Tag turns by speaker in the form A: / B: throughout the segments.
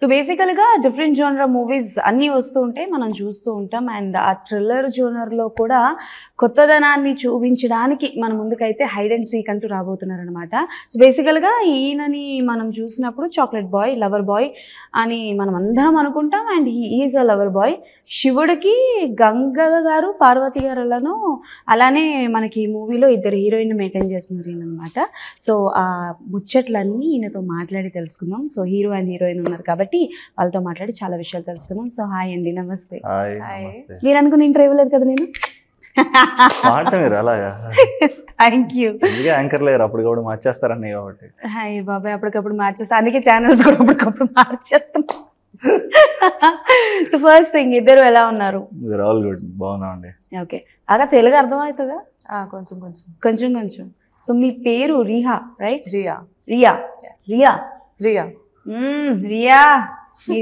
A: So బేసికల్గా different genre movies అన్నీ వస్తూ ఉంటాయి, మనం చూస్తూ ఉంటాం. అండ్ ఆ థ్రిల్లర్ జోనర్లో కూడా కొత్తదనాన్ని చూపించడానికి మన ముందుకైతే హైడ్ అండ్ సీక్ అంటూ రాబోతున్నారనమాట. సో బేసికల్గా ఈయనని మనం చూసినప్పుడు చాక్లెట్ బాయ్, లవర్ బాయ్ అని మనం అందరం అనుకుంటాం. And he is a lover boy. శివుడికి గంగ గారు, పార్వతి గారులను అలానే మనకి ఈ మూవీలో ఇద్దరు హీరోయిన్ మెయింటైన్ చేస్తున్నారు ఈయన అనమాట. సో ఆ ముచ్చట్లన్నీ ఈయనతో మాట్లాడి తెలుసుకుందాం. సో హీరో అండ్ హీరోయిన్ ఉన్నారు కాబట్టి వాళ్ళతో మాట్లాడి చాలా విషయాలు తెలుసుకుందాం. సో హాయ్ అండి, నమస్తే. మీరు అనుకున్న ఇంటర్వ్యూ లేదు కదా నేను? Thank you.
B: యాంకర్ లేరు, అప్పుడు కూడా మార్చేస్తారని కాబట్టి.
A: హాయ్ బాబాయ్, అప్పటికప్పుడు మార్చేస్తా, అందుకే ఛానల్స్ కూడా అప్పటికప్పుడు మార్చేస్తాం. సో ఫస్ట్ థింగ్, ఇద్దరు ఎలా ఉన్నారు?
B: ఆల్ గుడ్, బాగున్నామండి.
A: ఓకే, అలా తెలుగు అర్థమవుతుందా?
C: కొంచెం కొంచెం
A: కొంచెం కొంచెం. సో మీ పేరు రిహా, రైట్?
C: రియా.
A: రియా రియా
C: రియా
A: రియా.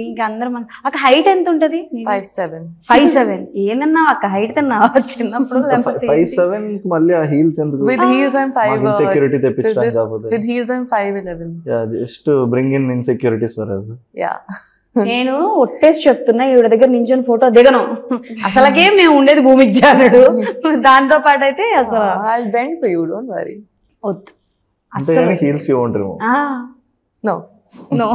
A: ఇంకా అందరం అక్క హైట్ ఎంత ఉంటది?
C: 5'7".
A: 5'7". ఏమన్నా అక్క హైట్ తిన్నావా చిన్నప్పుడు? లేకపోతే
B: 5'7" మళ్ళీ ఆ హీల్స్ ఎందుకు?
C: With heels I'm 5.
B: Insecurity తెప్పించడానికి కాకపోతే.
C: With heels I'm 5'11".
B: Yeah, just to bring in insecurities for us.
C: Yeah.
A: నేను ఒట్టేసి చెప్తున్నా, ఈవిడ దగ్గర నించొని ఫోటో దిగను. అసలకే మేము ఉండేది భూమికి జారుడు, దాంతో పాటు అయితే అసలు
C: I'll bend for you, don't worry.
A: వద్దు
B: అసలు. Heels you want remove?
C: No.
A: No.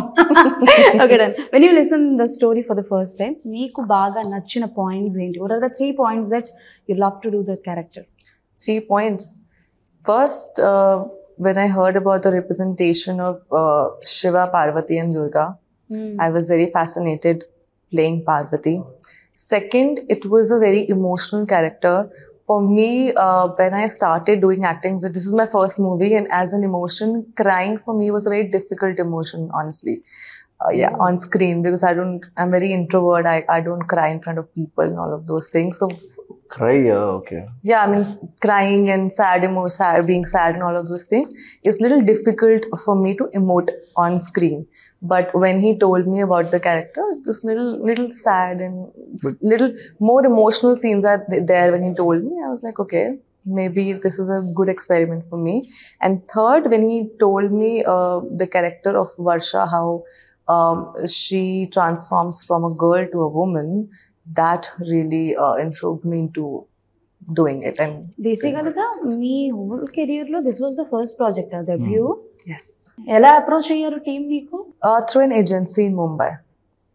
A: Okay, done. When you listen the story for the first time, meeku baga nachina points enti? What are the 3 points that you love to do the character?
C: 3 points. First, when I heard about the representation of Shiva, Parvati and Durga, I was very fascinated playing Parvati. Second, it was a very emotional character. For me, when I started doing acting, this is my first movie, and as an emotion, crying for me was a very difficult emotion, honestly. Yeah, on screen, because I'm very introvert. I don't cry in front of people and all of those things. So
B: cry, okay.
C: Yeah, I mean, crying and being sad and all of those things is little difficult for me to emote on screen. But when he told me about the character, this little sad and little more emotional scenes are there when he told me. I was like, okay, maybe this is a good experiment for me. And third, when he told me the character of Varsha, how she transforms from a girl to a woman, that really intrigued me into doing it. And
A: basically me whole career లో this was the first project, debut.
C: Yes.
A: ఎలా approach అయ్యారు team మీకు?
C: Through an agency in Mumbai.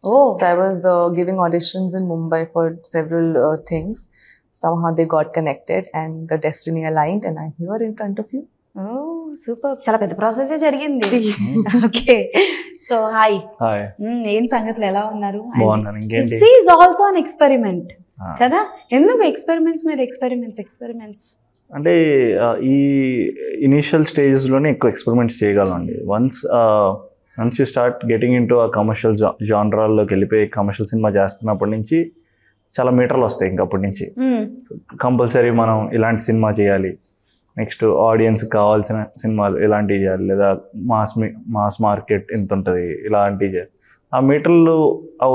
A: Oh.
C: So I was giving auditions in Mumbai for several things. Somehow they got connected and the destiny aligned, and I'm here in front of you.
A: Oh, super. చాలా పెద్ద process జరిగింది. Okay, so hi.
B: Hi.
A: ఏం సంగతులు, ఎలా ఉన్నారు?
B: బాగున్నాను. ఇంకేంటి?
A: This is also an experiment కదా? ఎందుకు ఎక్స్పెరిమెంట్స్ మీద ఎక్స్పెరిమెంట్స్?
B: అంటే ఈ ఇనీషియల్ స్టేజెస్లోనే ఎక్కువ ఎక్స్పెరిమెంట్స్ చేయగలం అండి. Once you start getting in to ఆ కమర్షియల్ జానరాల్లోకి వెళ్ళిపోయి కమర్షియల్ సినిమా చేస్తున్నప్పటి నుంచి చాలా మీటర్లు వస్తాయి. ఇంకప్పటి నుంచి కంపల్సరీ మనం ఇలాంటి సినిమా చేయాలి, నెక్స్ట్ ఆడియన్స్కి కావాల్సిన సినిమాలు ఇలాంటివి చేయాలి, లేదా మాస్ మార్కెట్ ఎంత ఉంటుంది ఇలాంటివి చేయాలి. ఆ మీటర్లు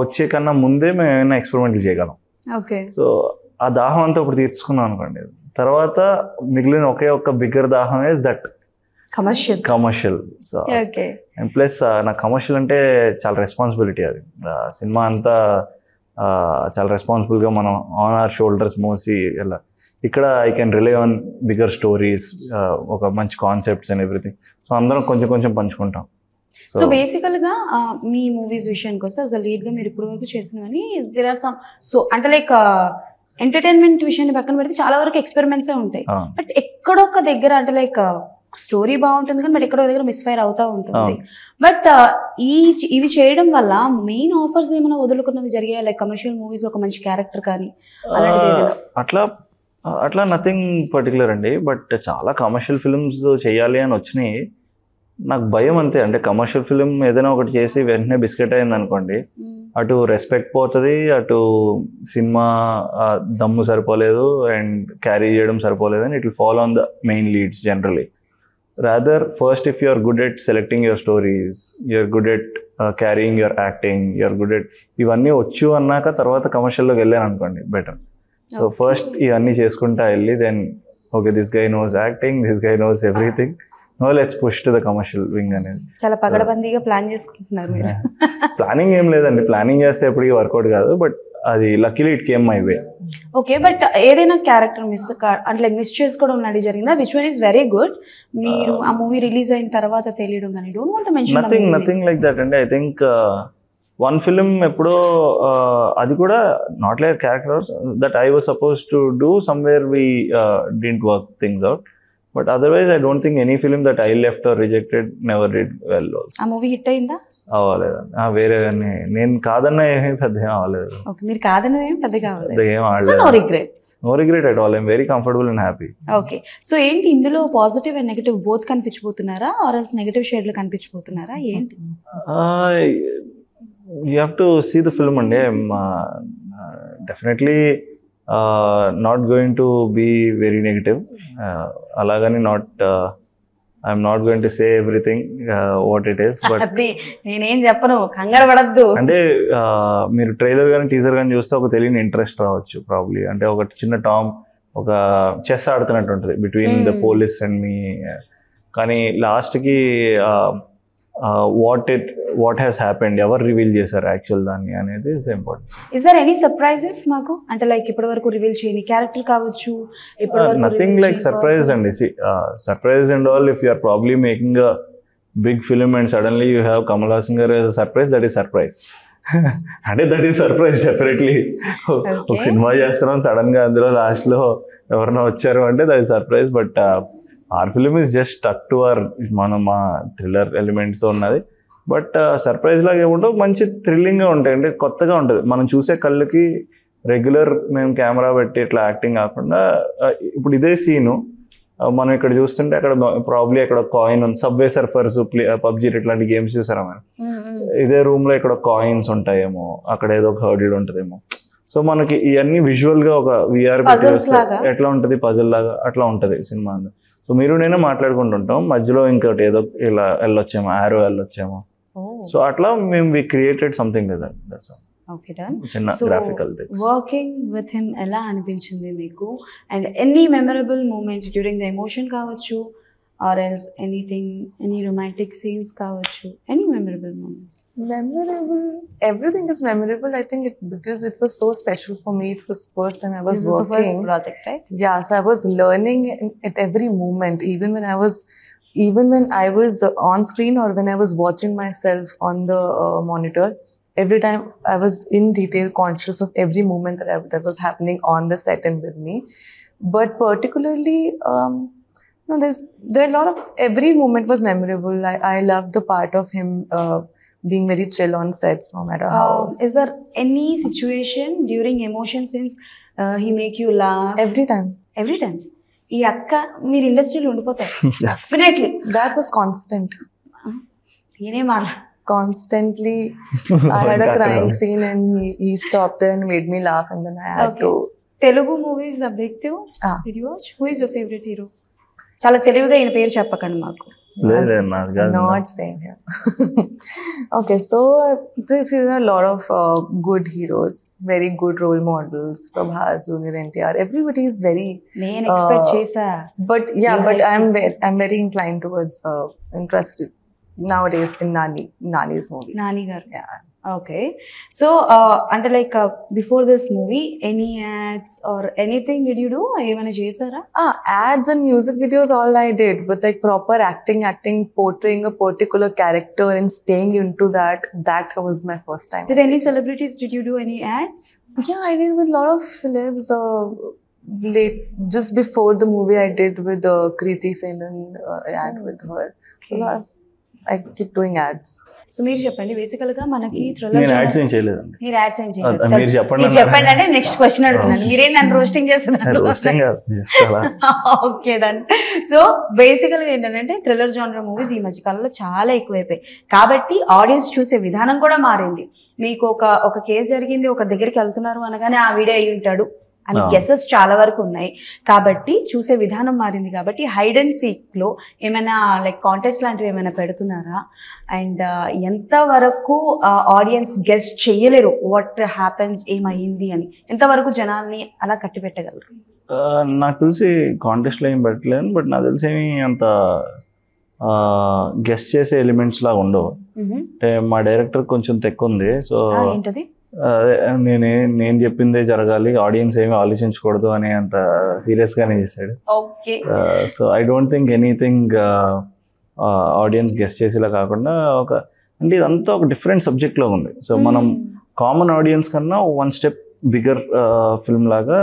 B: వచ్చే కన్నా ముందే మేము ఏమైనా ఎక్స్పెరిమెంట్లు చేయగలం.
A: ఓకే.
B: సో ఆ దాహం అంతా ఇప్పుడు తీర్చుకున్నాం అనుకోండి. తర్వాత మిగిలిన ఒకే ఒక్క బిగ్గర్ దాహం is that commercial. So and plus నాకు కమర్షియల్ అంటే చాలా రెస్పాన్సిబిలిటీ. అది సినిమా అంతా చాలా రెస్పాన్సిబుల్గా మనం ఆన్ అవర్ షోల్డర్స్ మోసి ఇలా. ఇక్కడ I can rely on bigger stories, ఒక మంచి కాన్సెప్ట్స్ అండ్ ఎవ్రీథింగ్. సో అందరం కొంచెం కొంచెం పంచుకుంటాం.
A: సో బేసికల్గా మీ మూవీస్ విషయానికి వస్తే అసలు లీడ్గా మీరు ఇప్పటి వరకు చేసినవని దేర్ ఆర్ సమ్, సో అంటే లైక్ ఎంటర్టైన్మెంట్ విషయాన్ని పక్కన పెడితే చాలా వరకు ఎక్స్పెరిమెంట్సే ఉంటాయి. బట్ ఎక్కడొక్క దగ్గర అంటే లైక్ స్టోరీ బాగుంటుంది కానీ బట్ ఎక్కడో దగ్గర మిస్ఫైర్ అవుతూ ఉంటుంది. బట్ ఇవి చేయడం వల్ల మెయిన్ ఆఫర్స్ ఏమైనా వదులుకున్నవి జరిగాయి, లైక్ కమర్షియల్ మూవీస్ ఒక మంచి క్యారెక్టర్ కానీ
B: అట్లా నథింగ్ పర్టికులర్ అండి. బట్ చాలా కమర్షియల్ ఫిల్మ్స్ చేయాలి అని వచ్చినాయి. నాకు భయం అంతే. అంటే కమర్షియల్ ఫిల్మ్ ఏదైనా ఒకటి చేసి వెంటనే బిస్కెట్ అయింది అనుకోండి, అటు రెస్పెక్ట్ పోతుంది, అటు సినిమా దమ్ము సరిపోలేదు అండ్ క్యారీ చేయడం సరిపోలేదు, and it will follow on the main leads generally. Rather first if you are good at selecting your stories, you're good at carrying your acting, you're good at ఇవన్నీ వచ్చు అన్నాక తర్వాత కమర్షియల్లోకి వెళ్ళాను అనుకోండి బెటర్. సో ఫస్ట్ ఇవన్నీ చేసుకుంటా వెళ్ళి then okay this guy knows acting, this guy knows everything, no let's push to the commercial wing అనేది.
A: చాలా పగడబందీగా ప్లాన్ చేసుకుంటున్నారు మీరు.
B: ప్లానింగ్ ఏం లేదండి, ప్లానింగ్ చేస్తే ఎప్పటికీ వర్కౌట్ కాదు, బట్ అది luckily it came my way.
A: Okay, but ఏదైనా క్యారెక్టర్ అంటే మిస్ చేసుకోవడం లాంటి జరిగిందా? Which one is very good, మీరు ఆ మూవీ రిలీజ్ అయిన తర్వాత తెలియడం కానీ? Don't want to mention
B: nothing like that అండి. ఐ థింక్ వన్ ఫిలిం ఎప్పుడో అది కూడా not like characters that I was suppose to do somewhere we didn't work things out, but otherwise I don't think any film that I left or rejected never did well also.
A: ఆ movie hit అయిందా?
B: అవ్వలేదండి. వేరే నేను కాదన్నా ఏమీ పెద్దగా అవ్వలేదు.
A: Okay, మీరు కాదన్నా ఏం పెద్దగా అవ్వలేదు.
B: ఏం
A: సో
B: ఆడలేదు.
A: No regrets.
B: No regret at all. I'm very comfortable and happy.
A: Okay, so ఏంటి ఇందులో పాజిటివ్ అండ్ నెగటివ్ బోత్ కనిపించబోతున్నారా, ఆర్ ఎల్స్ నెగటివ్ షేడ్లు కనిపించబోతున్నారా, ఏంటి?
B: You have to see the film అండి. Definitely not going to be very negative. అలాగని I'm not going to say everything what it is, but
A: నేనేం చెప్పను, కంగారు పడద్దు.
B: అంటే మీరు ట్రైలర్ కానీ టీజర్ కానీ చూస్తే ఒక తెలియని ఇంట్రెస్ట్ రావచ్చు ప్రాబ్లీ. అంటే ఒక చిన్న టామ్ ఒక చెస్ ఆడుతున్నట్టు ఉంటుంది between the police and me, కానీ లాస్ట్కి వాట్ హ్యాస్ హ్యాపెండ్, ఎవరు రివీల్ చేశారు యాక్చువల్ దాన్ని అనేది is important.
A: Is there any surprises మాకు? అంటే లైక్ ఇప్పటి వరకు రివీల్ చేయని క్యారెక్టర్ కావచ్చు,
B: నథింగ్ లైక్ సర్ప్రైజ్ అండి. Surprise and all, if you are probably making a big film and suddenly you have Kamal Haasan garu as a surprise, that is surprise. అంటే that is surprise definitely. ఒక cinema చేస్తున్నాం, sudden గా అందులో last లో ఎవరైనా వచ్చారు అంటే that is surprise. But our film is just stuck to our మా థ్రిల్లర్ ఎలిమెంట్స్తో ఉన్నది. బట్ సర్ప్రైజ్ లాగా ఏముంటో మంచి థ్రిల్లింగ్గా ఉంటాయి, అంటే కొత్తగా ఉంటుంది. మనం చూసే కళ్ళకి రెగ్యులర్ మేము కెమెరా పెట్టి ఇట్లా యాక్టింగ్ కాకుండా, ఇప్పుడు ఇదే సీను మనం ఇక్కడ చూస్తుంటే అక్కడ ప్రాబ్లీ అక్కడ కాయిన్ ఉంది, సబ్వే సర్ఫర్స్, పబ్జీ ఇట్లాంటి గేమ్స్ చూసారా మనం, ఇదే రూమ్లో ఇక్కడ కాయిన్స్ ఉంటాయేమో, అక్కడ ఏదో ఒక హర్డిల్ ఉంటుందేమో. సో మనకి ఇవన్నీ విజువల్గా ఒక విఆర్ ఎట్లా ఉంటుంది పజిల్ లాగా అట్లా ఉంటుంది సినిమా. సో మీరు నేను మాట్లాడుకుంటుంటాం, మధ్యలో ఇంకోటి ఏదో ఇలా వెళ్ళొచ్చేమో, ఆరో వెళ్ళొచ్చేమో. సో అట్లా మేము we created something like that.
A: Okay, done.
B: చిన్న గ్రాఫికల్
A: వర్కింగ్ విత్ హిమ్ ఎలా అనిపించింది మీకు? And any memorable moment during the emotion కావచ్చు, or else anything, any romantic scenes కావచ్చు, any memorable moment?
C: Memorable. Everything is memorable. I think because it was so special for me. It was first time I was
A: This
C: working.
A: was the first project, right?
C: Yeah, so I was learning at every moment, even when I was on screen or when I was watching myself on the monitor. Every time I was in detail conscious of every moment that was happening on the set and with me. But particularly, there are a lot of, every moment was memorable. I loved the part of him being very chill on sets, no matter how.
A: Is there any situation during emotion scenes he make you laugh?
C: Every time.
A: ఈ అక్క మీరు ఇండస్ట్రీలో ఉండిపోతారు definitely.
C: That was constant.
A: నేనే మాట్లా
C: Constantly, I had a crying scene and he stopped there and made me laugh, and then I had to.
A: Telugu movies objective did you watch? Who is your favorite hero? చాలా తెలివిగా ఈయన పేరు చెప్పకండి మాకు.
C: Not saying him. Okay, so this is a lot of good heroes, very good role models. Prabhas, Junior NTR, everybody is very.
A: నేను expect చేసా.
C: But yeah, but I'm very inclined towards interested nowadays in Nani's movies.
A: Nani garu.
C: Yeah.
A: Okay, so అంటే like before this movie any ads or anything did you do? ఏమైనా చేశారా?
C: Ads and music videos all I did, but like proper acting, portraying a particular character and staying into that was my first time.
A: With any celebrities did you do any ads?
C: Yeah, I did with a lot of celebs. Just before the movie I did with Kriti Senan, ad with her.
A: Okay.
C: I keep doing ads.
A: So మీరు చెప్పండి, బేసికల్ గా మనకి
B: నేను ads ఏం చేయలేదండి.
A: మీరు ads ఏం చేయలేదు.
B: మీరు చెప్పండి
A: అంటే నెక్స్ట్ క్వశ్చన్ అడుగుతున్నాను. మీరేం నన్ను రోస్టింగ్ చేస్తున్నారు? Okay, done. సో బేసికల్ గా ఏంటంటే థ్రిల్లర్ జానర్ మూవీస్ ఈ మధ్య కాలంలో చాలా ఎక్కువైపోయాయి, కాబట్టి ఆడియన్స్ చూసే విధానం కూడా మారింది. మీకు ఒక కేసు జరిగింది, ఒక దగ్గరికి వెళ్తున్నారు అనగానే ఆ వీడియో అయి ఉంటాడు అని గెసెస్ చాలా వరకు ఉన్నాయి, కాబట్టి చూసే విధానం మారింది. కాబట్టి హైడ్ అండ్ సీక్ లో ఏమైనా లైక్ కాంటెస్ట్ లాంటివి ఏమైనా పెడుతున్నారా? అండ్ ఎంతవరకు ఆడియన్స్ గెస్ చేయలేరు వాట్ హ్యాపెన్స్, ఏమైంది అని, ఎంతవరకు జనాల్ని అలా కట్టి పెట్టగలరు?
B: నాకు తెలిసి కాంటెస్ట్లో ఏం పెట్టలేను, బట్ నాకు తెలిసి అంత గెస్ట్ చేసే ఎలిమెంట్స్ లాగా ఉండవు. అంటే మా డైరెక్టర్ కొంచెం తెక్కుంది. సో
A: ఏంటది?
B: నేను చెప్పిందే జరగాలి, ఆడియన్స్ ఏమీ ఆలోచించకూడదు అని అంత సీరియస్గానే చేశాడు. So I don't think anything audience guest చేసేలా కాకుండా అంటే ఇదంతా ఒక డిఫరెంట్ సబ్జెక్ట్లో ఉంది. సో మనం కామన్ ఆడియన్స్ కన్నా 1 స్టెప్ బిగ్గర్ ఫిల్మ్ లాగా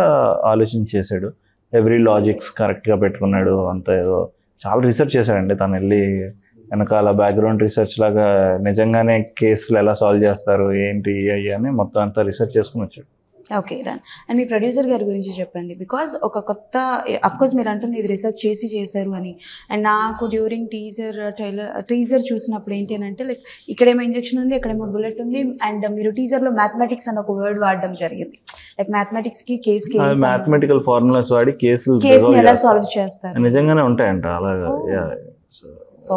B: ఆలోచించేసాడు. ఎవ్రీ లాజిక్స్ కరెక్ట్గా పెట్టుకున్నాడు. అంత ఏదో చాలా రీసెర్చ్ చేశాడండి తను. వెళ్ళి వెనకాల బ్యాక్గ్రౌండ్ రీసెర్చ్ లాగా నిజంగానే కేసులు ఎలా సాల్వ్ చేస్తారు ఏంటి అయ్యి అని మొత్తం అంతా రీసెర్చ్ చేసుకుని వచ్చాడు.
A: Okay done. And me producer గారి గురించి చెప్పండి. బికాజ్ ఒక కొత్త, అఫ్కోర్స్ మీరు అంటుంది ఇది రీసెర్చ్ చేశారు అని. అండ్ నాకు డ్యూరింగ్ టీజర్ చూసినప్పుడు ఏంటి అని అంటే లైక్ ఇక్కడేమో ఇంజెక్షన్ ఉంది, ఇక్కడేమో బుల్లెట్ ఉంది. అండ్ మీరు టీజర్లో మ్యాథమెటిక్స్ అని ఒక వర్డ్ వాడడం జరిగింది. లైక్ మ్యాథమెటిక్స్కి కేస్కి
B: మ్యాథమెటికల్ ఫార్ములాస్ వాడి కేసుని
A: ఎలా సాల్వ్ చేస్తారు
B: నిజంగానే ఉంటాయంట అలాగా.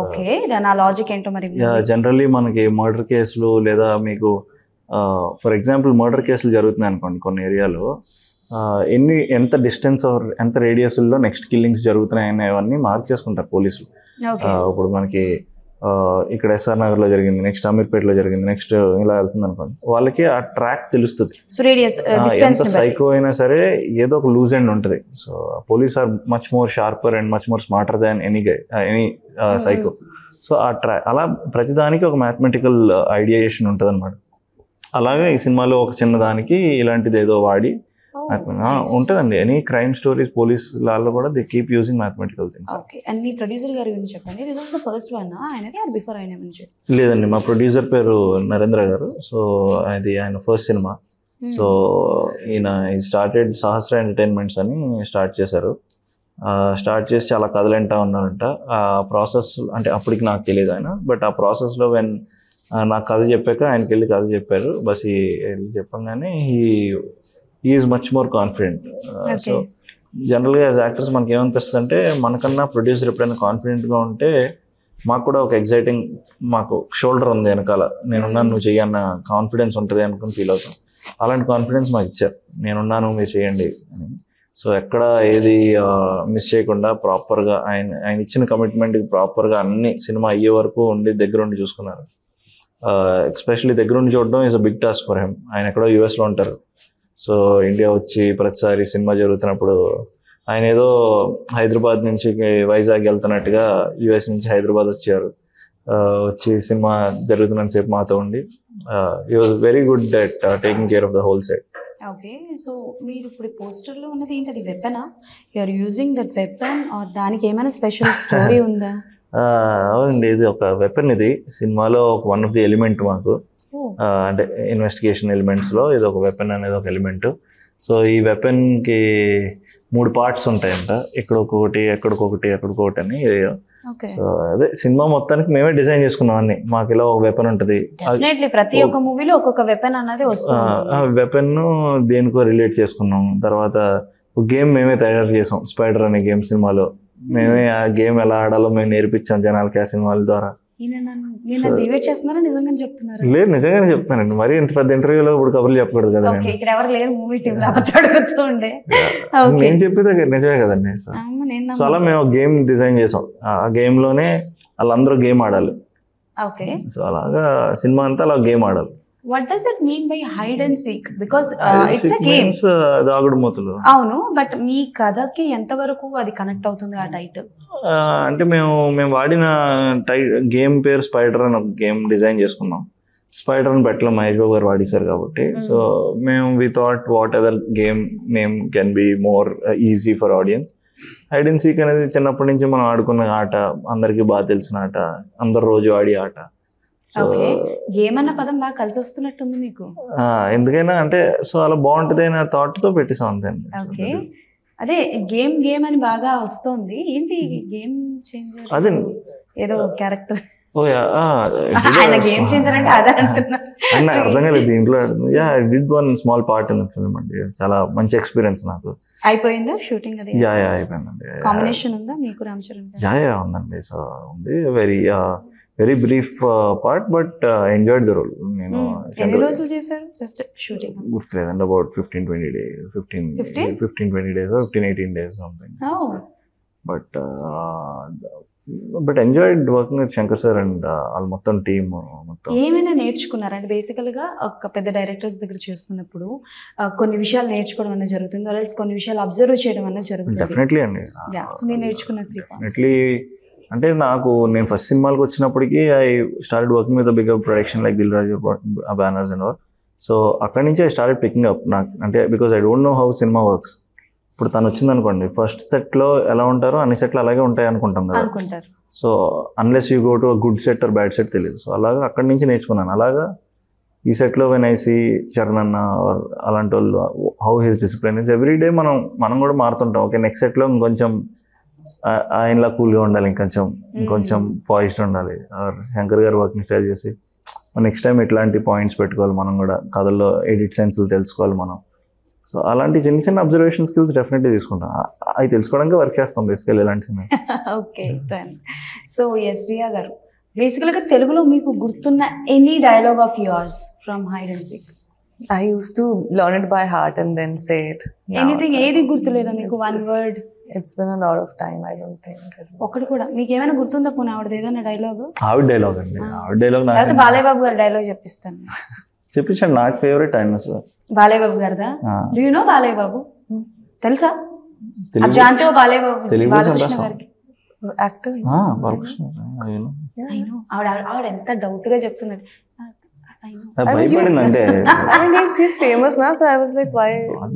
A: ఓకే దాని ఆ లాజిక్ ఏంటో మరి.
B: జనరల్లీ మనకి మర్డర్ కేసులు లేదా మీకు ఫర్ ఎగ్జాంపుల్ మర్డర్ కేసులు జరుగుతున్నాయి అనుకోండి కొన్ని ఏరియాలో, ఎంత డిస్టెన్స్ ఎంత రేడియస్లో నెక్స్ట్ కిల్లింగ్స్ జరుగుతున్నాయి అనేవన్నీ మార్క్ చేసుకుంటారు పోలీసులు. ఇప్పుడు మనకి ఇక్కడ ఎస్ఆర్ నగర్లో జరిగింది, నెక్స్ట్ అమీర్పేటలో జరిగింది, నెక్స్ట్ ఇలా వెళ్తుంది అనుకోండి, వాళ్ళకి ఆ ట్రాక్ తెలుస్తుంది. ఎంత సైకో అయినా సరే ఏదో ఒక లూజ్ ఎండ్ ఉంటుంది. So police are much more sharper and much more smarter than any psycho. So ఆ ట్రాక్ అలా ప్రతిదానికి ఒక మ్యాథమెటికల్ ఐడియేషన్ ఉంటుంది అనమాట. అలాగే ఈ సినిమాలో ఒక చిన్నదానికి ఇలాంటిది ఏదో వాడి ఉంటుందండి. ఎనీ క్రైమ్ స్టోరీస్ పోలీస్ లాల్లో కూడా they keep using mathematical things.
A: Okay. And me producer గారి గురించి చెప్పండి. This was the first one ఆయనది ఆర్ బిఫోర్ ఆయన నుంచి?
B: లేదండి, మా ప్రొడ్యూసర్ పేరు నరేంద్ర గారు. సో అది ఆయన ఫస్ట్ సినిమా. సో ఈయన స్టార్టెడ్ సహస్ర ఎంటర్టైన్మెంట్స్ అని స్టార్ట్ చేశారు. స్టార్ట్ చేసి చాలా కథలు వింటా ఉన్నారంట. ఆ ప్రాసెస్ అంటే అప్పటికి నాకు తెలియదు ఆయన, బట్ ఆ ప్రాసెస్లో నాకు కథ చెప్పాక ఆయనకి వెళ్ళి కథ చెప్పారు. బస్ వెళ్ళి చెప్పంగానే is much more confident. So జనరల్గా యాజ్ యాక్టర్స్ మనకి ఏమనిపిస్తుంది అంటే మనకన్నా ప్రొడ్యూసర్ ఎప్పుడైనా కాన్ఫిడెంట్గా ఉంటే మాకు కూడా ఒక ఎగ్జైటింగ్, మాకు షోల్డర్ ఉంది వెనకాల, నేనున్నాను నువ్వు చెయ్యన్న కాన్ఫిడెన్స్ ఉంటుంది అనుకుని ఫీల్ అవుతాం. అలాంటి కాన్ఫిడెన్స్ మాకు ఇచ్చారు, నేనున్నాను మీరు చేయండి అని. సో ఎక్కడ ఏది మిస్ చేయకుండా ప్రాపర్గా ఆయన ఇచ్చిన కమిట్మెంట్కి ప్రాపర్గా అన్ని సినిమా అయ్యే వరకు ఉండి దగ్గరుండి చూసుకున్నారు. ఎస్పెషల్లీ దగ్గరుండి చూడడం is a big task for him. ఆయన ఎక్కడో యూఎస్లో ఉంటారు. సో ఇండియా వచ్చి ప్రతిసారి సినిమా జరుగుతున్నప్పుడు ఆయన ఏదో హైదరాబాద్ నుంచి వైజాగ్ వెళ్తున్నట్టుగా యూఎస్ నుంచి హైదరాబాద్ వచ్చారు. వచ్చి సినిమా జరుగుతున్నంత సేపు మాతో ఉండి he was very good at taking care of the whole set.
A: Okay. So మీరు ఇప్పుడు పోస్టర్లో ఉన్నది ఏంటి, అది వెపనా? You are using that weapon or దానికి ఏమైనా స్పెషల్ స్టోరీ ఉందా?
B: అవునండి, ఇది ఒక వెపన్. ఇది సినిమాలో ఒక వన్ ఆఫ్ ది ఎలిమెంట్ మాకు, అంటే ఇన్వెస్టిగేషన్ ఎలిమెంట్స్లో ఇది ఒక వెపన్ అనేది ఒక ఎలిమెంట్. సో ఈ వెపన్కి 3 పార్ట్స్ ఉంటాయంట, ఎక్కడికొకటి ఎక్కడికొకటి అని. సో అదే సినిమా మొత్తానికి మేమే డిజైన్ చేసుకున్నాం అన్ని. మాకు ఇలా ఒక వెపన్ ఉంటుంది.
A: ప్రతి ఒక్క మూవీలో ఒక్కొక్క వెపన్ అనేది వస్తుంది.
B: వెపన్ దేనికో రిలేట్ చేసుకున్నాం. తర్వాత ఒక గేమ్ మేమే తయారు చేసాం, స్పైడర్ అనే గేమ్. సినిమాలో మేమే ఆ గేమ్ ఎలా ఆడాలో మేము నేర్పించాం జనాలకి ఆ సినిమాల ద్వారా. లేదు, నిజంగానే చెప్తున్నానండి. మరి ఇంత పెద్ద ఇంటర్వ్యూలో ఇప్పుడు కబుర్లు చెప్పకూడదు కదా. నేను చెప్పేది నిజమే కదండి. సో అలా మేము గేమ్ డిజైన్ చేసాం. ఆ గేమ్ లోనే వాళ్ళందరూ గేమ్ ఆడాలి. సో అలాగా సినిమా అంతా అలా గేమ్ ఆడాలి.
A: What does it mean by hide and seek? Because it's a game.
B: దాగుడు మూతలు.
A: అవును, బట్ మీ కథకి ఎంతవరకు అది కనెక్ట్ అవుతుంది ఆ టైటిల్?
B: అంటే మేము వాడిన గేమ్ పేరు స్పైడర్ అని ఒక గేమ్ డిజైన్ చేసుకున్నాం. స్పైడర్ అని పెట్టలో మహేష్ బాబు గారు వాడేశారు కాబట్టి, సో మేము we thought what other game name can be more easy for audience. Hide and seek అనేది చిన్నప్పటి నుంచి మనం ఆడుకున్న ఆట, అందరికీ బాగా తెలిసిన ఆట, అందరు రోజు ఆడే ఆట.
A: గేమ్ అన్న పదం బాగా కలిసి వస్తున్నట్టుంది మీకు.
B: ఎందుకైనా అంటే సో అలా బాగుంటుంది అనే థాట్ తో పెట్టేసాం అంతే.
A: ఓకే, అదే గేమ్ అని బాగా వస్తుంది. ఏంటి గేమ్ చేంజర్?
B: అదే
A: ఏదో క్యారెక్టర్
B: గేమ్ చేంజర్ అంటే అదే అంటున్నా. అర్థం కాలేదు దీంట్లో. Did one small part in the film అండి. చాలా మంచి ఎక్స్పీరియన్స్ నాకు.
A: అయిపోయిందా షూటింగ్? అది
B: అయిపోయిందండి.
A: కాంబినేషన్ ఉందా మీకు రామ్ చరణ్?
B: ఉందండి. సో ఉంది very brief part, but enjoyed the role. నేను
A: ఎన్ని రోజులు చేశారు జస్ట్ షూటింగ్?
B: గుర్తులేదండి, about 15-20 days, 15-20 days or 15-18 days something. But but enjoyed working with Shankar sir and వాళ్ళ మొత్తం టీమ్ మొత్తం.
A: ఏమైనా నేర్చుకున్నారా అంటే బేసికల్గా ఒక పెద్ద డైరెక్టర్స్ దగ్గర చేస్తున్నప్పుడు కొన్ని విషయాలు నేర్చుకోవడం అనేది జరుగుతుంది, అలాగే కొన్ని విషయాలు అబ్జర్వ్ చేయడం అనేది జరుగుతుంది.
B: డెఫినెట్లీ అండి.
A: సో మీరు నేర్చుకున్న 3 points.
B: డెఫినెట్లీ అంటే నేను ఫస్ట్ సినిమాలకు వచ్చినప్పటికీ I started working with bigger production like Dil Raju banners and all. So అక్కడి నుంచి ఐ స్టార్టెడ్ పికింగ్ అప్. నాకు అంటే because I don't know how cinema works. ఇప్పుడు తను వచ్చింది అనుకోండి, ఫస్ట్ సెట్లో ఎలా ఉంటారో అన్ని సెట్లు అలాగే ఉంటాయి అనుకుంటాం కదా. So unless you go to a good set or bad set తెలియదు. సో అలాగా అక్కడి నుంచి నేర్చుకున్నాను. అలాగా ఈ సెట్లో వెన్ ఐ సీ చరణ్ అన్న అలాంటి వాళ్ళు how his discipline is every day మనం కూడా మారుతుంటాం. ఓకే నెక్స్ట్ సెట్లో ఇంకొంచెం ఆయనలా కూల్గా ఉండాలి, ఇంకొంచెం పాయిస్డ్ ఉండాలి. శంకర్ గారు వర్కింగ్ స్టైల్ చేసి నెక్స్ట్ టైం ఇట్లాంటి పాయింట్స్ పెట్టుకోవాలి, మనం కూడా కథల్లో ఎడిట్ సెన్స్లు తెలుసుకోవాలి మనం. సో అలాంటి చిన్న చిన్న అబ్జర్వేషన్ స్కిల్స్ డెఫినెట్లీ తీసుకుంటాం. అవి తెలుసుకోవడానికి వర్క్ చేస్తాం బేసికల్ ఇలాంటి సినిమా.
A: Okay done. So yes Riya garu, బేసికల్గా తెలుగులో మీకు గుర్తున్న any dialogue of yours from hide and seek?
C: I used to learn it by heart and then say it.
A: Anything, ఏది గుర్తులేదా మీకు? One word?
C: It's been a lot of time. I don't think.
A: ఒకటి కూడా మీకు ఏమైనా గుర్తుందా? పోనీ ఆవిడది ఏదైనా డైలాగ్?
B: ఆవిడ డైలాగ్ అండి, ఆవిడ డైలాగ్.
A: లేకపోతే బాలయ్య బాబు గారి డైలాగ్ చెప్పిస్తాను.
B: చెప్పించండి, నాకు ఫేవరెట్ ఆయన సార్.
A: బాలయ్య బాబు గారిదా? Do you know Balayya Babu? తెలుసా? आप जानते हो బాలయ్య బాబు? బాలకృష్ణ గారికి
C: actor.
B: బాలకృష్ణ.
A: I know. ఆవిడ ఎంత డౌట్ గా చెప్తుంది.
B: భయపడిందంటే
C: I mean, he's famous now, so I was like, why?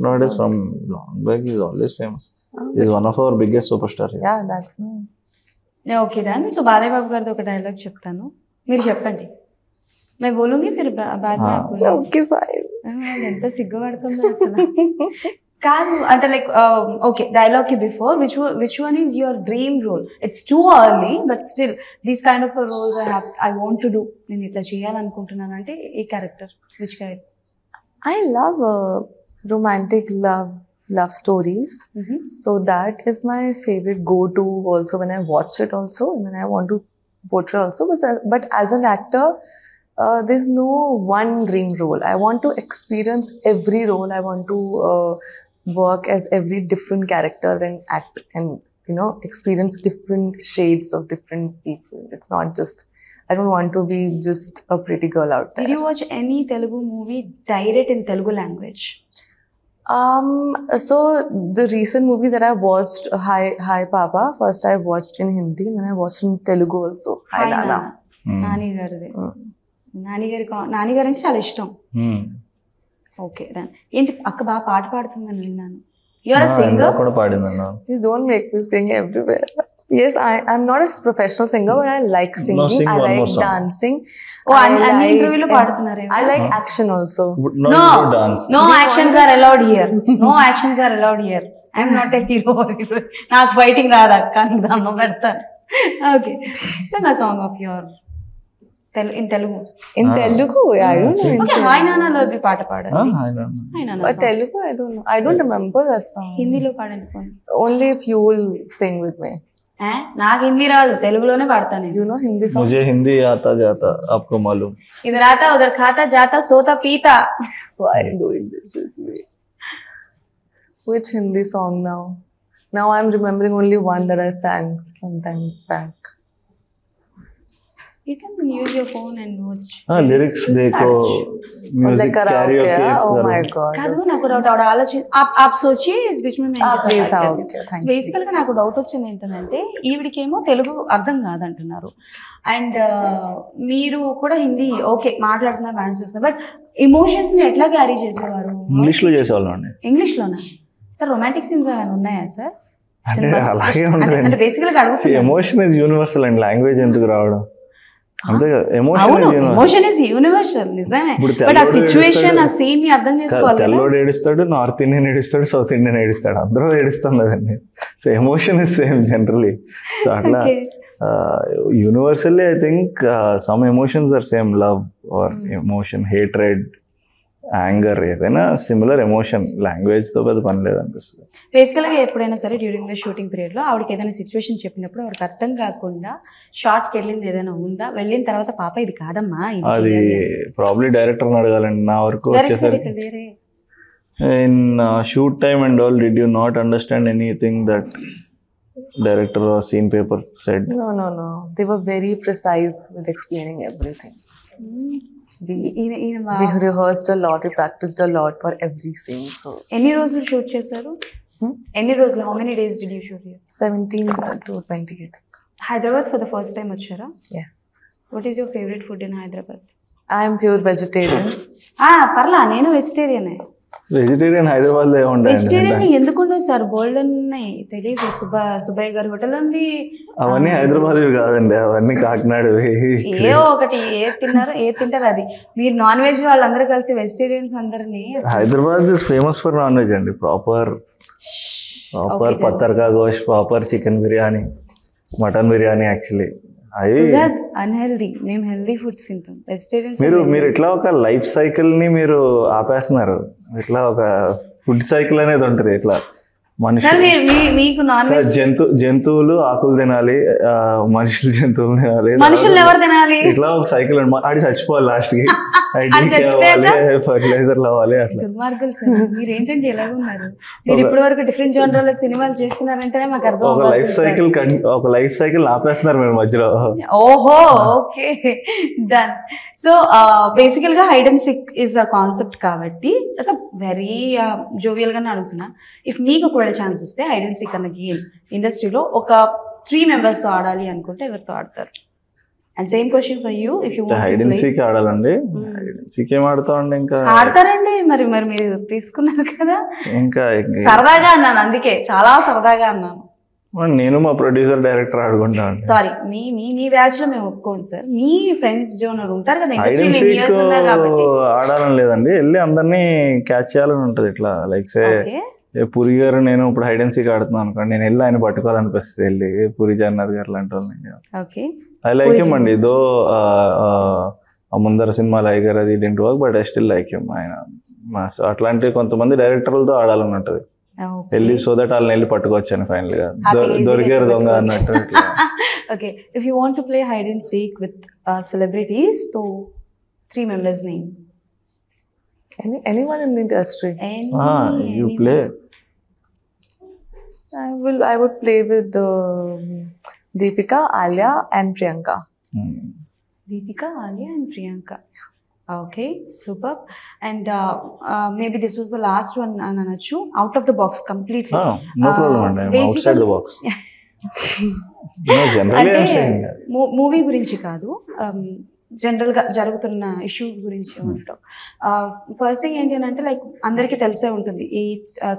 B: Not is from long back. He's always famous. He's one of our biggest superstar.
C: Yeah, that's no.
A: Okay done. So Balayya Babu గారిది ఒక dialogue చెప్తాను, మీరు చెప్పండి. నేను బోలూంగి ఫిర్ బాద్ మే ఆప్ బోలో.
C: Okay, fine.
A: ఎంత సిగ్గుపడుతుందో అసలు. కాదు అంటే లైక్ ఓకే డైలాగ్ కి before which one is your dream role? It's too early but still these kind of roles I want to do, నేను ఇట్లా చేయాలనుకుంటున్నాను అంటే ఏ character, which character?
C: I love romantic love stories. So that is my favorite go-to also when I watch it also, and when I want to portray also. But as an actor, there's no one dream role. I want to experience every role. I want to work as every different character and act and, you know, experience different shades of different people. It's not just, I don't want to be just a pretty girl out there.
A: Did you watch any Telugu movie direct in Telugu language?
C: So the recent movie that I watched, Hi Papa, first I watched in Hindi, and then I watched in Telugu also. Hi Nana.
A: Nani గారిది. నాని గారు అంటే చాలా ఇష్టం. Okay then ఏంటి అక్క బాగా పాట పాడుతుందని విన్నాను. You are a singer?
B: కూడా పాడిందన్నా.
C: Please don't make me sing everywhere. Yes, I'm not a professional singer, but I like singing. I like dancing.
A: Oh, అన్ని ఇంటర్వ్యూలో పాడుతున్నారు.
C: I like action also.
A: No actions are allowed here. No actions are allowed here. I'm not a hero. నాకు fighting రాదు అక్క, నీకు దండం పెడతాను. Okay, sing a song of your in Telugu.
C: In Telugu, yeah, I don't know.
A: Okay, Hi Nana లోది పాట పాడండి. Hi Nana.
C: But Telugu, I don't know. I don't remember that song.
A: హిందీలో పాడండి పోనీ.
C: Only if you will sing with me.
A: నాకు హిందీ రాదు, తెలుగులోనే పాడతాను.
C: You know Hindi song?
B: मुझे हिंदी आता जाता आपको मालूम.
A: इधर आता उधर खाता जाता सोता पीता.
C: Why doing this with me? Which Hindi song now? Now I'm remembering only one that I sang some time back.
A: You can use your phone and watch.
B: lyrics देखो, music karaoke.
C: Oh my god.
A: కాదు నాకు doubt ఆలోచి आप सोचिए इस बीच में मैं इनके साथ बात करती हूँ. సో బేసికల్ గా నాకు డౌట్ వచ్చింది ఏంటంటే ఈవిడికేమో తెలుగు అర్థం కాదంటున్నారు, అండ్ మీరు కూడా హిందీ ఓకే మాట్లాడుతున్నారు, డాన్స్ చేస్తున్నారు, బట్ ఎమోషన్స్ ని ఎట్లా క్యారీ చేసేవారు?
B: ఇంగ్లీష్ లో చేసేవాళ్ళం అండి.
A: ఇంగ్లీష్ లోనా సార్? రొమాంటిక్ సీన్స్ ఏమైనా ఉన్నాయా సార్?
B: అలాగే ఉంటుంది.
A: అంటే బేసికల్ గా అడుగుతున్నా.
B: Emotion is universal and language ఎందుకు రావడం? అంతే కదా,
A: ఎమోషన్ ఇస్ యూనివర్సల్ నిజమే, బట్ ఆ సిచ్యువేషన్ ఆ సీన్ ని అర్థం చేసుకోవాలి.
B: తెల్లోడు ఏడుస్తాడు, నార్త్ ఇండియన్ ఏడుస్తాడు, సౌత్ ఇండియన్ ఏడుస్తాడు, అందరూ ఏడుస్తాం కదండి. So emotion is same generally. So అట్లా universally I think some emotions are same, love or emotion, hatred, anger, ఏదైనా సిమిలర్ ఎమోషన్. లాంగ్వేజ్ తో పెద్ద పని లేదనిపిస్తుంది.
A: బేసికల్ గా ఎప్పుడైనా సరే డ్యూరింగ్ ద షూటింగ్ పీరియడ్ లో ఆవిడకి ఏదైనా సిచ్యువేషన్ చెప్పినప్పుడు ఆవిడకి అర్థం కాకుండా షార్ట్ కి వెళ్ళింది ఏదైనా ఉందా? వెళ్ళిన తర్వాత పాప ఇది కాదమ్మా,
B: అది ప్రాబ్లీ డైరెక్టర్ అడగాలండి. నా వరకు వచ్చేసరికి in shoot time and all, did you not understand anything that director scene paper said.
C: No. They were very precise with explaining everything. We rehearsed a lot, we practiced a lot for every scene. So
A: ఎన్ని రోజులు shoot చేశారు? ఎన్ని రోజులు? How many days did you shoot here?
C: 17 to 20, I think.
A: Hyderabad for the first time వచ్చారా?
C: Yes.
A: What is your favourite food in Hyderabad?
C: I am pure vegetarian.
A: పర్లా, నేను వెజిటేరియనే.
B: Vegetarian హైదరాబాద్లో ఏముంటాయి?
A: Vegetarian ఎందుకుండవు sir? బోల్డ్ ఉన్నాయి, తెలియదు. సుబ్బయ్య గారి హోటల్ ఉంది.
B: అవన్నీ హైదరాబాద్ కాదండి, అవన్నీ కాకినాడ.
A: ఏ ఒకటి ఏది తింటారు అది. మీరు నాన్ వెజ్ వాళ్ళందరూ కలిసి వెజిటేరియన్స్ అందరినీ.
B: Hyderabad is famous for non veg అండి. ప్రాపర్ పత్తర్కా గోష్, proper chicken biryani, mutton biryani. Actually అవి
A: అన్హెల్దీ. మేము హెల్దీ ఫుడ్స్ తింటాం. వెజిటేరియన్స్
B: మీరు ఇట్లా ఒక లైఫ్ సైకిల్ ని మీరు ఆపేస్తున్నారు. ఇట్లా ఒక ఫుడ్ సైకిల్ అనేది ఉంటుంది. ఇట్లా
A: మీకు నాన్ వెజ్
B: జంతువులు ఆకులు తినాలి, మనుషులు జంతువులు తినాలి,
A: మనుషులు ఎవరు తినాలి?
B: ఇట్లా ఒక సైకిల్ ఆడి చచ్చిపోవాలి లాస్ట్ కి. ఫర్టిలైజర్ అవ్వాలి. అట్లా
A: దుర్మార్గులు సార్. మీరు ఏంటంటే ఎలాగున్నారు? మీరు ఇప్పటి వరకు డిఫరెంట్ జోనర్ల సినిమాలు చేస్తున్నారంటేనే మాకు అర్థం.
B: ఒక లైఫ్ సైకిల్ ఆపేస్తున్నారు మీరు మధ్యలో.
A: ఓహో, ఓకే, డన్. సో బేసికల్ గా hide and seek is a concept కాబట్టి దట్స్ అ వెరీ జోవియల్ గానే అడుగుతున్నా. ఇఫ్ మీకు ఒకవేళ ఛాన్స్ వస్తే హైడ్ అండ్ సిక్ అన్న గేమ్ ఇండస్ట్రీలో ఒక 3 members తో ఆడాలి అనుకుంటే ఎవరితో ఆడతారు? And same question for you. If you
B: hide and seek ఆడాలండి. హైడ్ అండ్ సీక్ ఏం ఆడతామండి? ఇంకా
A: ఆడతారండి. మరి మీరు తీసుకున్నారు కదా.
B: ఇంకా
A: సరదాగా అన్నాను, అందుకే చాలా సరదాగా అన్నాను.
B: నేను మా ప్రొడ్యూసర్ డైరెక్టర్ ఆడుకుంటాను.
A: సారీ, మీ బ్యాచ్ లో మేము ఒప్పుకోండి సార్. మీ ఫ్రెండ్స్ జోనర్ ఉంటారు కదా ఇండస్ట్రీలో కాబట్టి.
B: ఆడాలని లేదండి, వెళ్ళి అందరినీ క్యాచ్ చేయాలని ఉంటది. ఇట్లా లైక్ సే పూరి గారు, నేను ఇప్పుడు హైడ్ అండ్ సీక్ ఆడుతున్నాను అనుకోండి, నేను వెళ్ళి ఆయన పట్టుకోవాలనిపిస్తుంది. వెళ్ళి పూరి జగన్నాథ్ గారు లాంటి వాళ్ళని. ఐ లైక్ హిమ్ అండి. దో ముందర సినిమాలు అయ్యారు, అది didn't work, but I still like him. ఆయన అట్లాంటి కొంతమంది డైరెక్టర్లతో ఆడాలని ఉంటది. వెళ్ళి సో దట్ వాళ్ళని వెళ్ళి పట్టుకోవచ్చాను ఫైనల్ గా. దొరికారు దొంగ అన్నట్టు.
A: Okay, if you want to play hide and seek with celebrities, తో 3 members name.
C: Anyone in the industry.
B: You play.
C: I would play with Deepika, Alia and Priyanka.
A: Deepika, Alia and Priyanka. Okay, super. And maybe this was the last one, Ananachu. Out of the box completely.
B: No problem. I'm outside the box. No, generally I'm saying that.
A: Movie గురించి కాదు, జనరల్గా జరుగుతున్న issues గురించి ఉండటం. First thing ఏంటి అని అంటే, like అందరికీ తెలిసే ఉంటుంది, ఈ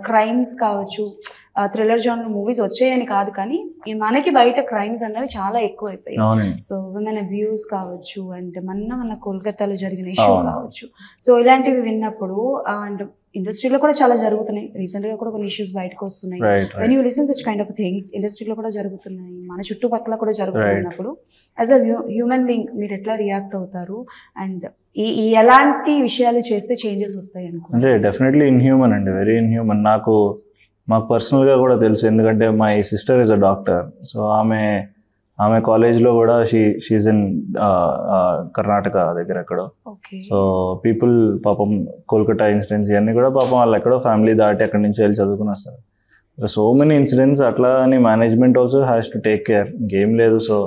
A: క్రైమ్స్ కావచ్చు, థ్రిల్లర్ జానర్ మూవీస్ వచ్చాయని కాదు, కానీ మనకి బయట క్రైమ్స్ అన్నవి చాలా ఎక్కువ అయిపోయాయి. సో విమెన్ అబ్యూస్ కావచ్చు, అండ్ మన కోల్కతాలో జరిగిన ఇష్యూ కావచ్చు. సో ఇలాంటివి విన్నప్పుడు, అండ్ ఇండస్ట్రీలో కూడా చాలా జరుగుతున్నాయి. రీసెంట్ గా కూడా కొన్ని ఇష్యూస్ బయటకు వస్తున్నాయి. When you listen such kind of things, ఇండస్ట్రీలో కూడా జరుగుతున్నాయి, మన చుట్టుపక్కల కూడా జరుగుతున్నప్పుడు, యాజ్ అ హ్యూమన్ బీయింగ్ మీరు ఎట్లా రియాక్ట్ అవుతారు? అండ్ ఈ ఎలాంటి విషయాలు చేస్తే చేంజెస్ వస్తాయి అనుకుంటే?
B: అంటే డెఫినెట్లీ ఇన్హ్యూమన్ అండి, వెరీ ఇన్హ్యూమన్. మాకు పర్సనల్గా కూడా తెలుసు, ఎందుకంటే my sister is a doctor. So ఆమె కాలేజ్లో కూడా షీఈ్ ఇన్ కర్ణాటక దగ్గర ఎక్కడో. సో పీపుల్ పాపం కోల్కతా ఇన్సిడెంట్స్ ఇవన్నీ కూడా పాపం వాళ్ళు ఎక్కడో ఫ్యామిలీ దాటి అక్కడి నుంచి వెళ్ళి చదువుకుని వస్తారు. సో మెనీ ఇన్సిడెంట్స్ అట్లా అని management also has to take care. ఇంకేం లేదు. So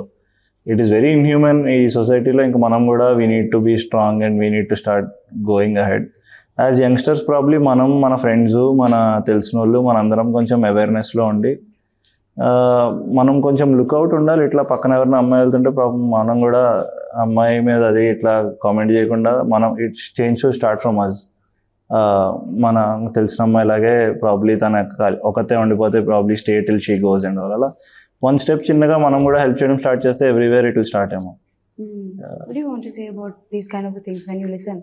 B: it is very inhuman ఈ సొసైటీలో. ఇంకా మనం కూడా we need to be strong and we need to start going ahead. As youngsters probably మనం, మన ఫ్రెండ్స్, మన తెలిసిన వాళ్ళు, మనందరం కొంచెం అవేర్నెస్లో ఉండి మనం కొంచెం లుక్అవుట్ ఉండాలి. ఇట్లా పక్కన ఎవరైనా అమ్మాయి వెళ్తుంటే పాపం మనం కూడా అమ్మాయి మీద అది ఇట్లా కామెంట్ చేయకుండా మనం it's change to start from us. మన తెలిసిన అమ్మాయిలాగే ప్రాబ్లీ తన ఒకతే ఉండిపోతే probably stay till she goes and అలా వన్ స్టెప్ చిన్నగా మనం కూడా హెల్ప్ చేయడం స్టార్ట్ చేస్తే ఎవ్రీవేర్ ఇట్ విల్ స్టార్ట్ ఏమో.
A: What do you want to say about these kind of things when you listen?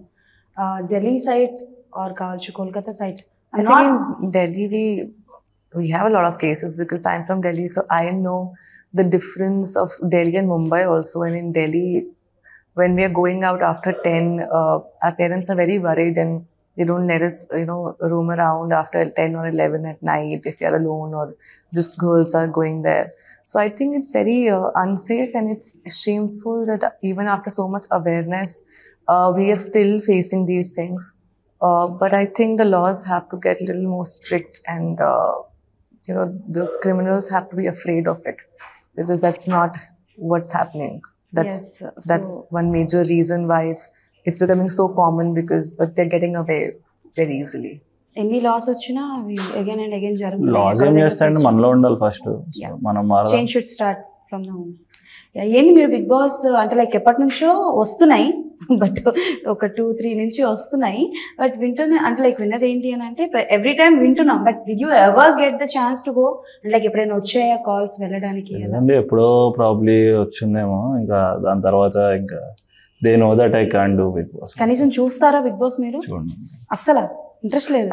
A: Delhi side or Kolkata side?
C: I think in Delhi we have a lot of cases because I'm from Delhi, so I know the difference of Delhi and Mumbai also. And in Delhi, when we are going out after 10, our parents are very worried and they don't let us, roam around after 10 or 11 at night if you're alone or just girls are going there. So I think it's very unsafe, and it's shameful that even after so much awareness, we are still facing these things. But I think the laws have to get a little more strict and the criminals have to be afraid of it, because that's not what's happening. That's one major reason why it's becoming so common, but they're getting away very easily.
A: ఎన్ని loss వచ్చినా again and again
B: loss ఏం చేస్తాయండి, మనలో ఉండాలి first. మనం
A: change should start from the home. ఏంటి మీరు big boss అంటే like ఎప్పటి నుంచో వస్తున్నాయి, బట్ ఒక 2-3 నుంచి వస్తున్నాయి, బట్ వింటున్నా అంటే లైక్ విన్నది ఏంటి అని అంటే ఎవ్రీ టైం వింటున్నాం, but did you ever get the chance to go? Like ఎప్పుడైనా వచ్చాయా కాల్స్ వెళ్ళడానికి?
B: ఎప్పుడో ప్రాబ్లీ వచ్చిందేమో, ఇంకా దాని తర్వాత ఇంకా they know that I can't do Big Boss.
A: కనీసం చూస్తారా బిగ్ బాస్ మీరు? అస్సలు ఇంట్రెస్ట్ లేదు.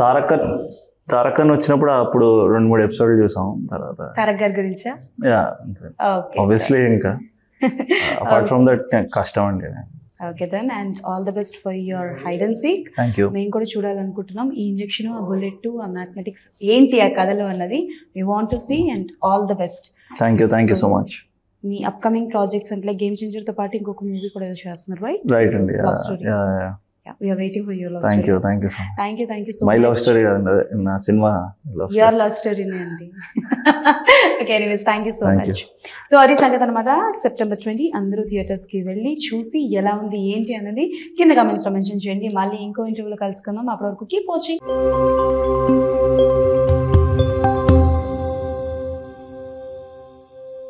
B: తారకన్ వచ్చినప్పుడు అప్పుడు 2-3 ఎపిసోడ్లు చూసాం. తర్వాత
A: తారక్ గారి గురించా?
B: ఆబ్వియస్లీ ఇంకా అపార్ట్ ఫ్రమ్ దట్ కష్టం అండి.
A: Okay then, and all the best for your hide and seek. మేము కూడా చూడాలనుకుంటున్నాం ఈ ఇంజెక్షన్, ఆ బుల్లెట్, ఆ మ్యాథమెటిక్స్ ఏంటి ఆ కథలో అన్నది. We want to see, and all the best.
B: Thank you so much.
A: మీ అప్కమింగ్ ప్రాజెక్ట్స్ అంటే గేమ్ చేంజర్ తో పాటు ఇంకొక మూవీ కూడా ఏదో చేస్తున్నారు, రైట్?
B: రైట్ అండి.
A: Yeah, we are waiting for your love
B: story.
A: Thank
B: you so much.
A: Thank you so
B: my
A: much.
B: love story na cinema love story.
A: Your love story andi. Okay, anyways, thank you so much. So adi సంగతి అన్నమాట. September 20 అందరూ theatres కి వెళ్ళి చూసి ఎలా ఉంది ఏంటి అనేది కింద కామెంట్స్ లో మెన్షన్ చేయండి. మళ్ళీ ఇంకో ఇంటర్వ్యూలో కలుసుకుందాం. అప్పటి వరకు కీప్ వాచింగ్.